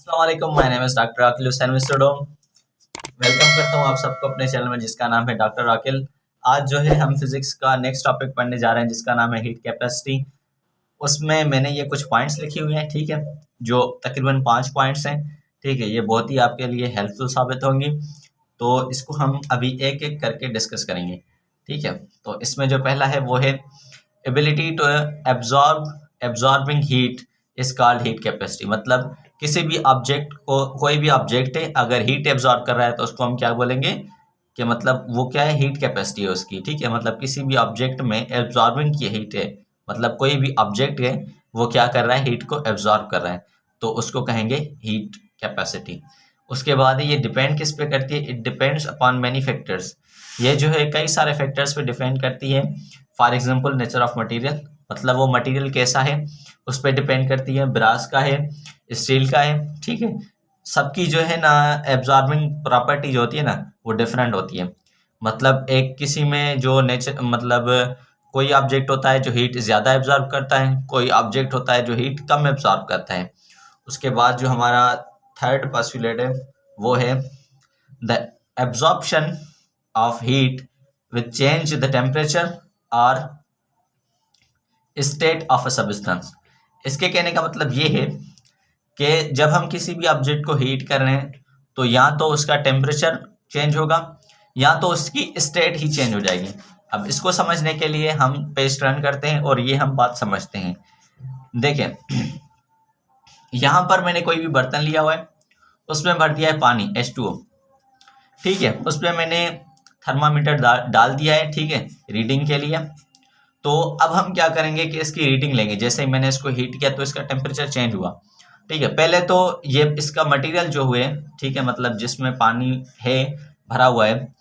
अस्सलाम वालेकुम, my name is doctor Aqil Hussain मिस्टरडोम। वेलकम करता हूँ आप सबको अपने चैनल में जिसका नाम है डॉक्टर आकिल। आज जो है हम फिजिक्स का नेक्स्ट टॉपिक पढ़ने जा रहे हैं जिसका नाम है हीट कैपेसिटी। उसमें मैंने ये कुछ पॉइंट्स लिखे हुए हैं, ठीक है, जो तकरीबन 5 पॉइंट्स हैं, ठीक है। ये बहुत ही आपके लिए हेल्पफुल साबित होंगी, तो इसको हम अभी एक एक करके डिस्कस करेंगे, ठीक है। तो इसमें जो पहला है वो है ability to absorbing heat is called heat capacity. मतलब किसी भी ऑब्जेक्ट को, कोई भी ऑब्जेक्ट है अगर हीट एब्जॉर्ब कर रहा है तो उसको हम क्या बोलेंगे कि मतलब वो क्या है, हीट कैपेसिटी है उसकी, ठीक है। मतलब किसी भी ऑब्जेक्ट में एब्जॉर्बिंग की हीट है, मतलब कोई भी ऑब्जेक्ट है वो क्या कर रहा है, हीट को एब्जॉर्ब कर रहा है, तो उसको कहेंगे हीट कैपेसिटी। उसके बाद ये डिपेंड किस पे करती है, it depends upon many factors. ये जो है कई सारे फैक्टर्स पे डिपेंड करती है। For example nature of material, मतलब वो मटेरियल कैसा है उस पर डिपेंड करती है। ब्रास का है, स्टील का है, ठीक है। सबकी जो है ना एब्जॉर्बिंग प्रॉपर्टी जो होती है ना वो डिफरेंट होती है। मतलब एक किसी में जो नेचर, मतलब कोई ऑब्जेक्ट होता है जो हीट ज़्यादा एब्जॉर्ब करता है, कोई ऑब्जेक्ट होता है जो हीट कम एब्जॉर्ब करता है। उसके बाद जो हमारा थर्ड पोस्टुलेट है वो है the absorption of heat with change the temperature और स्टेट ऑफ अ सब्सटेंस। इसके कहने का मतलब ये है कि जब हम किसी भी ऑब्जेक्ट को हीट कर रहे हैं तो या तो उसका टेम्परेचर चेंज होगा या तो उसकी स्टेट ही चेंज हो जाएगी। अब इसको समझने के लिए हम पेज टर्न करते हैं और ये हम बात समझते हैं। देखें, यहाँ पर मैंने कोई भी बर्तन लिया हुआ है, उसमें भर दिया है पानी H2O, ठीक है। उस पर मैंने थर्मामीटर डाल दिया है, ठीक है, रीडिंग के लिए। तो अब हम क्या करेंगे कि इसकी रीडिंग लेंगे। जैसे ही मैंने इसको हीट किया तो इसका टेम्परेचर चेंज हुआ, ठीक है। पहले तो ये इसका मटेरियल जो हुए, ठीक है, मतलब जिसमें पानी है भरा हुआ है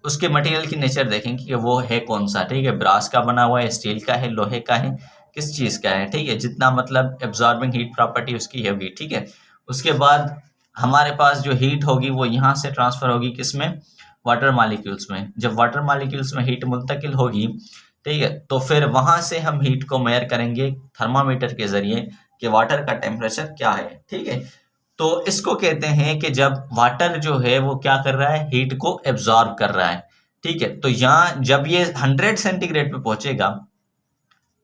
उसके मटेरियल की नेचर देखेंगे कि वो है कौन सा, ठीक है। ब्रास का बना हुआ है, स्टील का है, लोहे का है, किस चीज़ का है, ठीक है। जितना मतलब एब्जॉर्बिंग हीट प्रॉपर्टी उसकी होगी, ठीक है। उसके बाद हमारे पास जो हीट होगी वो यहाँ से ट्रांसफ़र होगी किस में, वाटर मॉलिक्यूल्स में। जब वाटर मॉलिक्यूल्स में हीट मुंतकिल होगी, ठीक है, तो फिर वहाँ से हम हीट को मेजर करेंगे थर्मामीटर के ज़रिए कि वाटर का टेम्परेचर क्या है, ठीक है। तो इसको कहते हैं कि जब वाटर जो है वो क्या कर रहा है, हीट को एब्जॉर्ब कर रहा है, ठीक है। तो यहाँ जब ये 100 सेंटीग्रेड पे पहुंचेगा,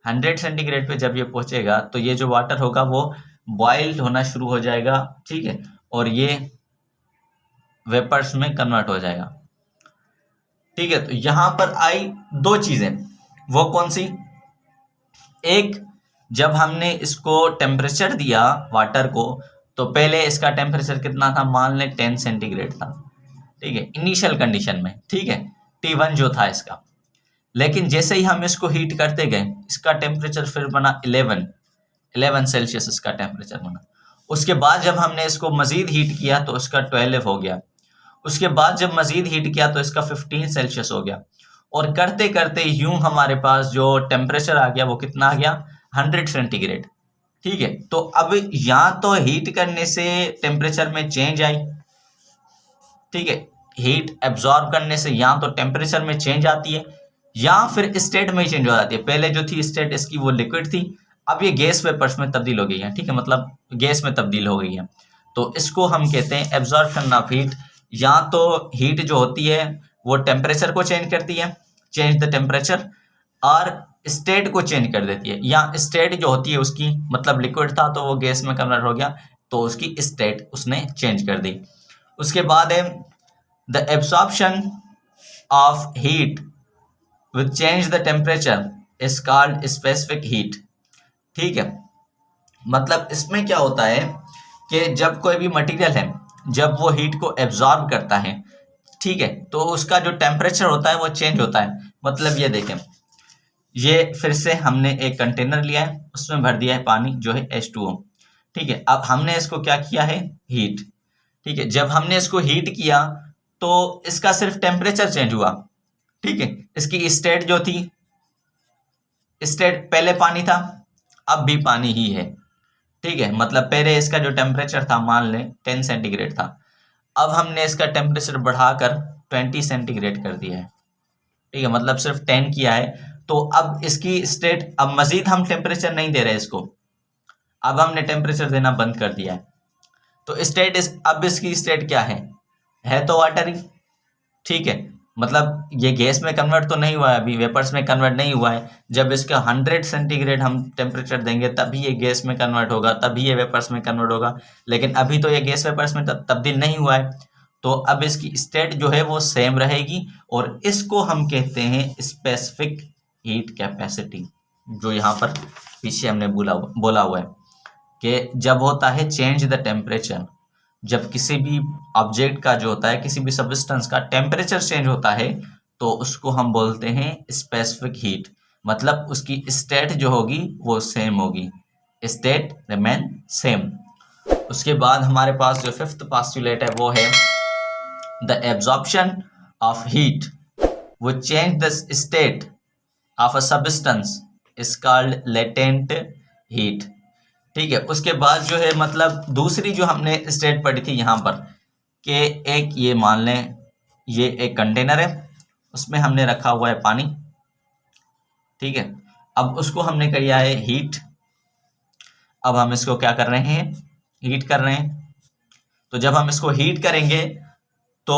100 सेंटीग्रेड पे जब ये पहुंचेगा तो ये जो वाटर होगा वो बॉइल होना शुरू हो जाएगा, ठीक है, और ये वेपर्स में कन्वर्ट हो जाएगा, ठीक है। तो यहाँ पर आई दो चीजें, वो कौन सी, एक, जब हमने इसको टेम्परेचर दिया वाटर को तो पहले इसका टेम्परेचर कितना था, मान लें 10 सेंटीग्रेड था, ठीक है, इनिशियल कंडीशन में, ठीक है, T1 जो था इसका। लेकिन जैसे ही हम इसको हीट करते गए इसका टेम्परेचर फिर बना 11 सेल्सियस इसका टेम्परेचर बना। उसके बाद जब हमने इसको मजीद हीट किया तो इसका 12 हो गया। उसके बाद जब मजीद हीट किया तो इसका 15 सेल्सियस हो गया। और करते करते यूं हमारे पास जो टेम्परेचर आ गया वो कितना आ गया, 100 सेंटीग्रेड, ठीक है। तो अब या तो हीट करने से टेम्परेचर में चेंज आई, ठीक है, हीट एब्जॉर्ब करने से या तो टेम्परेचर में चेंज आती है या फिर स्टेट में चेंज हो जाती है। पहले जो थी स्टेट इसकी वो लिक्विड थी, अब ये गैस वेपर्स में तब्दील हो गई है, ठीक है, मतलब गैस में तब्दील हो गई है। तो इसको हम कहते हैं एब्जॉर्प्शन ऑफ हीट। या तो हीट जो होती है वो टेम्परेचर को चेंज करती है, चेंज द टेम्परेचर, और स्टेट को चेंज कर देती है। या स्टेट जो होती है उसकी, मतलब लिक्विड था तो वो गैस में कन्वर्ट हो गया तो उसकी स्टेट उसने चेंज कर दी। उसके बाद है the absorption of heat with change the temperature is called specific heat, ठीक है। मतलब इसमें क्या होता है कि जब कोई भी मटेरियल है जब वो हीट को एब्जॉर्ब करता है, ठीक है, तो उसका जो टेम्परेचर होता है वो चेंज होता है। मतलब ये देखें, ये फिर से हमने एक कंटेनर लिया है, उसमें भर दिया है पानी जो है H2O, ठीक है। अब हमने इसको क्या किया है, हीट, ठीक है। जब हमने इसको हीट किया तो इसका सिर्फ टेम्परेचर चेंज हुआ, ठीक है। इसकी स्टेट जो थी, स्टेट पहले पानी था अब भी पानी ही है, ठीक है। मतलब पहले इसका जो टेम्परेचर था मान लें 10 सेंटीग्रेड था, अब हमने इसका टेम्परेचर बढ़ाकर 20 सेंटीग्रेड कर दिया है, ठीक है, मतलब सिर्फ 10 किया है। तो अब इसकी स्टेट, अब मजीद हम टेम्परेचर नहीं दे रहे इसको, अब हमने टेम्परेचर देना बंद कर दिया है। तो स्टेट इस अब इसकी स्टेट क्या है तो वाटर ही, ठीक है। मतलब ये गैस में कन्वर्ट तो नहीं हुआ है, अभी वेपर्स में कन्वर्ट नहीं हुआ है। जब इसका 100 सेंटीग्रेड हम टेम्परेचर देंगे तभी ये गैस में कन्वर्ट होगा, तभी ये वेपर्स में कन्वर्ट होगा। लेकिन अभी तो ये गैस वेपर्स में तब्दील नहीं हुआ है, तो अब इसकी स्टेट जो है वो सेम रहेगी। और इसको हम कहते हैं स्पेसिफिक हीट कैपेसिटी, जो यहाँ पर पीछे हमने बोला हुआ है कि जब होता है चेंज द टेम्परेचर, जब किसी भी ऑब्जेक्ट का जो होता है, किसी भी सब्सटेंस का टेम्परेचर चेंज होता है, तो उसको हम बोलते हैं स्पेसिफिक हीट। मतलब उसकी स्टेट जो होगी वो सेम होगी, स्टेट रिमेन सेम। उसके बाद हमारे पास जो फिफ्थ पोस्टुलेट है वो है द एब्जॉर्प्शन ऑफ हीट वो change the state of a substance is called latent heat, ठीक है। उसके बाद जो है मतलब दूसरी जो हमने स्टेट पढ़ी थी यहाँ पर कि एक ये मान लें ये एक कंटेनर है, उसमें हमने रखा हुआ है पानी, ठीक है। अब उसको हमने किया है हीट, अब हम इसको क्या कर रहे हैं, हीट कर रहे हैं। तो जब हम इसको हीट करेंगे तो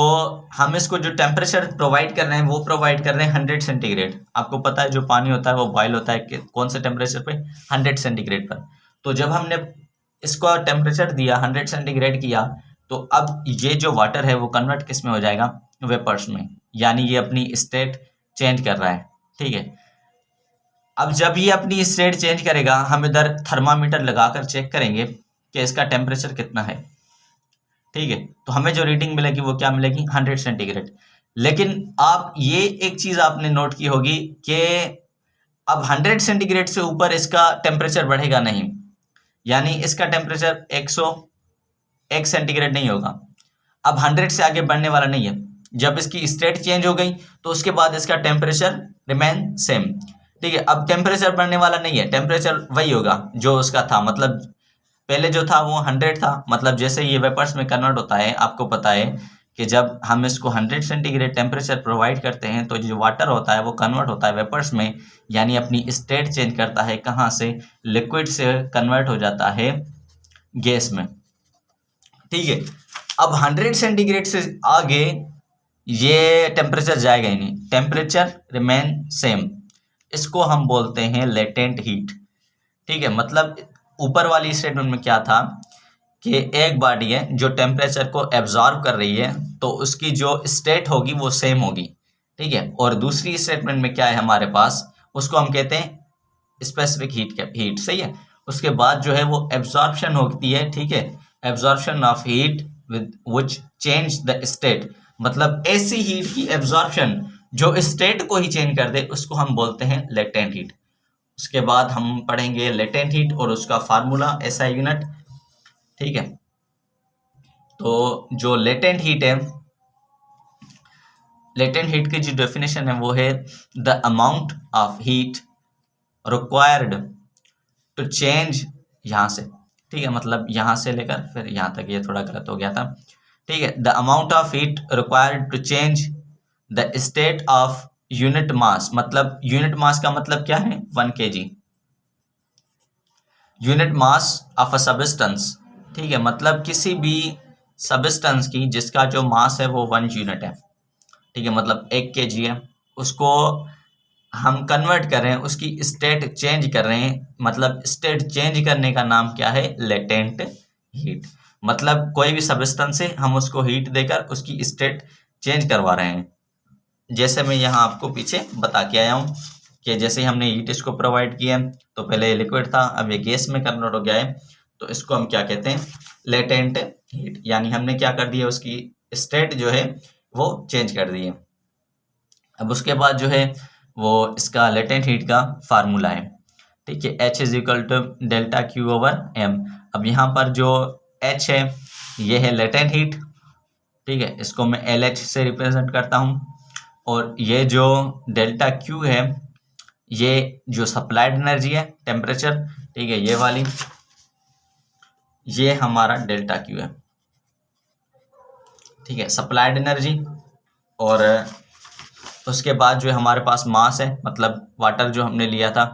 हम इसको जो टेम्परेचर प्रोवाइड कर रहे हैं वो प्रोवाइड कर रहे हैं 100 सेंटीग्रेड। आपको पता है जो पानी होता है वो बॉयल होता है कि कौन से टेम्परेचर पे, 100 सेंटीग्रेड पर। तो जब हमने इसको टेम्परेचर दिया 100 सेंटीग्रेड किया, तो अब ये जो वाटर है वो कन्वर्ट किस में हो जाएगा, वेपर्स में, यानी ये अपनी स्टेट चेंज कर रहा है, ठीक है। अब जब ये अपनी स्टेट चेंज करेगा, हम इधर थर्मामीटर लगाकर चेक करेंगे कि इसका टेम्परेचर कितना है, ठीक है। तो हमें जो रीडिंग मिलेगी वो क्या मिलेगी, 100 सेंटीग्रेड। लेकिन आप ये एक चीज आपने नोट की होगी कि अब 100 सेंटीग्रेड से ऊपर इसका टेम्परेचर बढ़ेगा नहीं, यानी इसका टेम्परेचर 101 सेंटीग्रेड नहीं होगा। अब 100 से आगे बढ़ने वाला नहीं है। जब इसकी स्टेट चेंज हो गई तो उसके बाद इसका टेम्परेचर रिमेन सेम, ठीक है। अब टेम्परेचर बढ़ने वाला नहीं है, टेम्परेचर वही होगा जो उसका था। मतलब पहले जो था वो 100 था, मतलब जैसे ये वेपर्स में कन्वर्ट होता है, आपको पता है कि जब हम इसको 100 सेंटीग्रेड टेम्परेचर प्रोवाइड करते हैं तो जो वाटर होता है वो कन्वर्ट होता है वेपर्स में, यानी अपनी स्टेट चेंज करता है, कहाँ से, लिक्विड से कन्वर्ट हो जाता है गैस में, ठीक है। अब 100 सेंटीग्रेड से आगे ये टेम्परेचर जाएगा ही नहीं, टेम्परेचर रिमेन सेम। इसको हम बोलते हैं लेटेंट हीट, ठीक है। मतलब ऊपर वाली स्टेटमेंट में क्या था कि एक बॉडी है जो टेम्परेचर को एब्जॉर्ब कर रही है, तो उसकी जो स्टेट होगी वो सेम होगी, ठीक है। और दूसरी स्टेटमेंट में क्या है हमारे पास, उसको हम कहते हैं स्पेसिफिक हीट, सही है। उसके बाद जो है वो एब्जॉर्प्शन होती है, ठीक है, absorption of heat which change the state. मतलब ऐसी हीट की एब्जॉर्प्शन जो स्टेट को ही चेंज कर दे, उसको हम बोलते हैं लेटेंट हीट। उसके बाद हम पढ़ेंगे लेटेंट हीट और उसका फार्मूला, ऐसा यूनिट, ठीक है। तो जो लेटेंट हीट है, लेटेंट हीट की जो डेफिनेशन है वो है the amount of heat required to change, यहाँ से, ठीक है, मतलब यहाँ से लेकर फिर यहाँ तक, ये थोड़ा गलत हो गया था, ठीक है। The amount of heat required to change the state of unit mass. मतलब यूनिट मास का मतलब क्या है, 1 kg, unit mass of a substance, ठीक है। मतलब किसी भी सब्सटेंस की जिसका जो मास है वो 1 यूनिट है, ठीक है, मतलब 1 kg है, उसको हम कन्वर्ट कर रहे हैं, उसकी स्टेट चेंज कर रहे हैं। मतलब स्टेट चेंज करने का नाम क्या है, लेटेंट हीट। मतलब कोई भी सब्सटेंस से हम उसको हीट देकर उसकी स्टेट चेंज करवा रहे हैं। जैसे मैं यहाँ आपको पीछे बता के आया हूँ कि जैसे हमने हीट इसको प्रोवाइड किया है, तो पहले ये लिक्विड था, अब ये गैस में कन्वर्ट हो गया है, तो इसको हम क्या कहते हैं, लेटेंट हीट। यानी हमने क्या कर दिया, उसकी स्टेट जो है वो चेंज कर दी है। अब उसके बाद जो है वो इसका लेटेंट हीट का फार्मूला है, ठीक है, H is equal to delta Q over M। अब यहाँ पर जो H है ये है लेटेंट हीट, ठीक है, इसको मैं LH से रिप्रेजेंट करता हूँ। और ये जो डेल्टा क्यू है ये जो सप्लाइड एनर्जी है, टेम्परेचर, ठीक है, ये वाली, ये हमारा डेल्टा क्यू है, ठीक है, सप्लाइड एनर्जी। और उसके बाद जो हमारे पास मास है, मतलब वाटर जो हमने लिया था,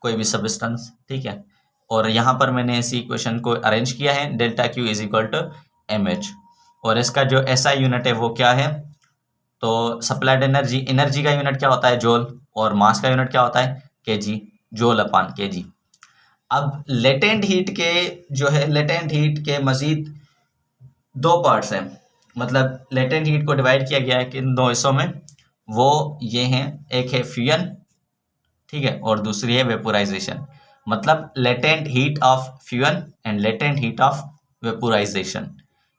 कोई भी सब्सटेंस, ठीक है। और यहाँ पर मैंने इसी इक्वेशन को अरेंज किया है, delta Q is equal to mH। और इसका जो SI यूनिट है वो क्या है, तो सप्लाइड एनर्जी, एनर्जी का यूनिट क्या होता है, जूल, और मास का यूनिट क्या होता है, kg, जूल अपान kg। अब लेटेंट हीट के जो है, लेटेंट हीट के मजीद दो पार्ट्स हैं, मतलब लेटेंट हीट को डिवाइड किया गया है किन दो हिस्सों में, वो ये हैं, एक है फ्यूजन, ठीक है, और दूसरी है वेपोराइजेशन। मतलब latent heat of fusion and latent heat of vaporisation.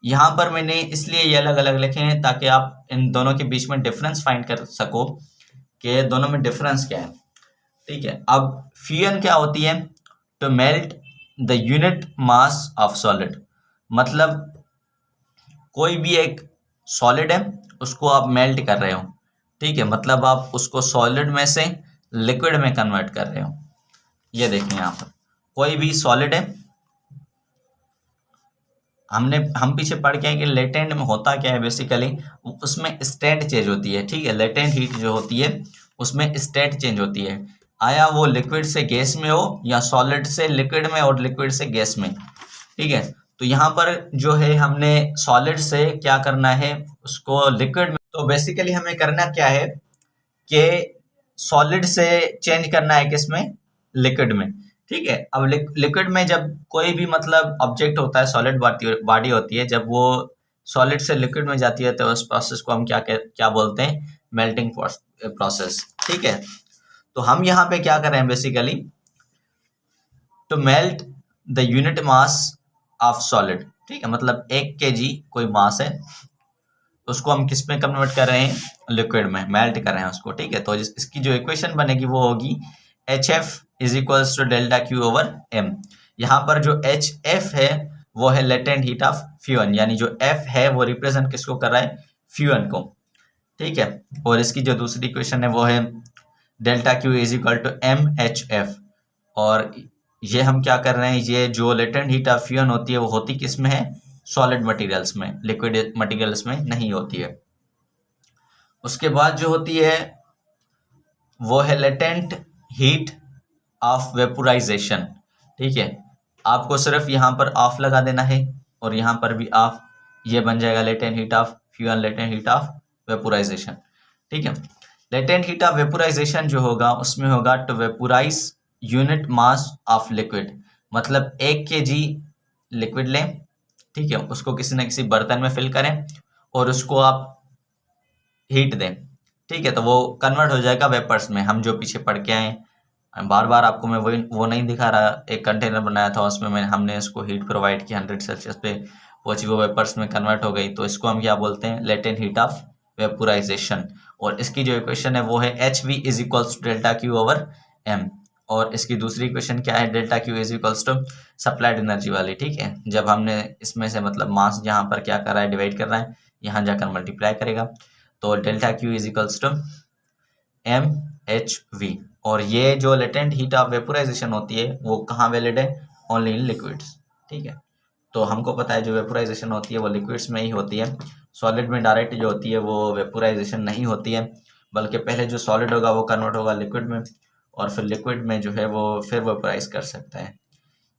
यहाँ पर मैंने इसलिए ये अलग अलग लिखे हैं ताकि आप इन दोनों के बीच में डिफरेंस फाइंड कर सको कि दोनों में डिफरेंस क्या है, ठीक है। अब फ्यूजन क्या होती है, to melt the unit mass of solid, मतलब कोई भी एक सॉलिड है उसको आप मेल्ट कर रहे हो, ठीक है, मतलब आप उसको सॉलिड में से लिक्विड में कन्वर्ट कर रहे हो। ये देखें यहाँ पर कोई भी सॉलिड है, हम पीछे पढ़ के आए कि लेटेंट में होता क्या है, बेसिकली उसमें स्टेट चेंज होती है, ठीक है। लेटेंट हीट जो होती है उसमें स्टेट चेंज होती है, आया वो लिक्विड से गैस में हो या सॉलिड से लिक्विड में और लिक्विड से गैस में, ठीक है। तो यहाँ पर जो है हमने सॉलिड से क्या करना है, उसको लिक्विड में, तो बेसिकली हमें करना क्या है कि सॉलिड से चेंज करना है किसमें, लिक्विड में, ठीक है। अब लिक्विड में जब कोई भी मतलब ऑब्जेक्ट होता है, सॉलिड बॉडी होती है, जब वो सॉलिड से लिक्विड में जाती है तो उस प्रोसेस को हम क्या बोलते हैं, मेल्टिंग प्रोसेस, ठीक है। तो हम यहाँ पे क्या कर रहे हैं, basically to melt the unit mass of solid, ठीक है, मतलब 1 kg कोई मास है, उसको हम किस में कन्वर्ट कर रहे हैं, लिक्विड में मेल्ट कर रहे हैं उसको, ठीक है। तो इसकी जो इक्वेशन बनेगी वो होगी HF is equals to delta Q over m। यहाँ पर जो HF है वो है लेटेंट हीट ऑफ फ्यूजन, यानी जो F है वो रिप्रेजेंट किसको कर रहा है, फ्यूजन को, ठीक है। और इसकी जो दूसरी इक्वेशन है वो है delta Q is equal to MHF। और ये हम क्या कर रहे हैं, ये जो लेटेंट हीट ऑफ फ्यूजन होती है वो होती किस में है, सॉलिड मटेरियल्स में, लिक्विड मटेरियल्स में नहीं होती है। उसके बाद जो होती है वो है लेटेंट हीट ऑफ वेपोराइजेशन, ठीक है। आपको सिर्फ यहाँ पर ऑफ लगा देना है और यहाँ पर भी ऑफ, ये बन जाएगा latent heat of fusion, latent heat of vaporisation, ठीक है। लेटेंट हीट ऑफ वेपोराइजेशन जो होगा उसमें होगा to vaporise unit mass of liquid, मतलब 1 kg लिक्विड लें, ठीक है, उसको किसी न किसी बर्तन में फिल करें और उसको आप हीट दें, ठीक है, तो वो कन्वर्ट हो जाएगा वेपर्स में। हम जो पीछे पढ़ के आए, बार बार आपको मैं वो नहीं दिखा रहा, एक कंटेनर बनाया था उसमें हमने इसको हीट प्रोवाइड की 100 सेल्सियस पे, वो वेपर्स में कन्वर्ट हो गई, तो इसको हम क्या बोलते हैं, लेटेंट हीट ऑफ वेपोराइजेशन। और इसकी जो इक्वेशन है वो है HV is equals to delta Q over m। और इसकी दूसरी इक्वेशन क्या है, delta Q is equals to supplied energy वाली, ठीक है। जब हमने इसमें से मतलब मास जहाँ पर क्या कर रहा है, डिवाइड कर रहा है, यहाँ जाकर मल्टीप्लाई करेगा, तो delta Q is equals to MHV। और ये जो लेटेंट हीट ऑफ वेपोराइजेशन होती है वो कहाँ वैलिड है, ओनली इन लिक्विड्स, ठीक है। तो हमको पता है जो वेपोराइजेशन होती है वो लिक्विड्स में ही होती है, सॉलिड में डायरेक्ट जो होती है वो वेपोराइजेशन नहीं होती है, बल्कि पहले जो सॉलिड होगा वो कन्वर्ट होगा लिक्विड में और फिर लिक्विड में जो है वो फिर वेपोराइज कर सकता है।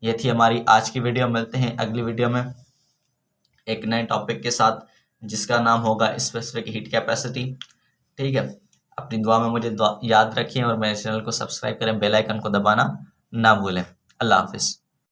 ये थी हमारी आज की वीडियो, मिलते हैं अगली वीडियो में एक नए टॉपिक के साथ जिसका नाम होगा स्पेसिफिक हीट कैपेसिटी, ठीक है। अपनी दुआ में मुझे याद रखें और मेरे चैनल को सब्सक्राइब करें, बेल आइकन को दबाना ना भूलें। अल्लाह हाफिज़।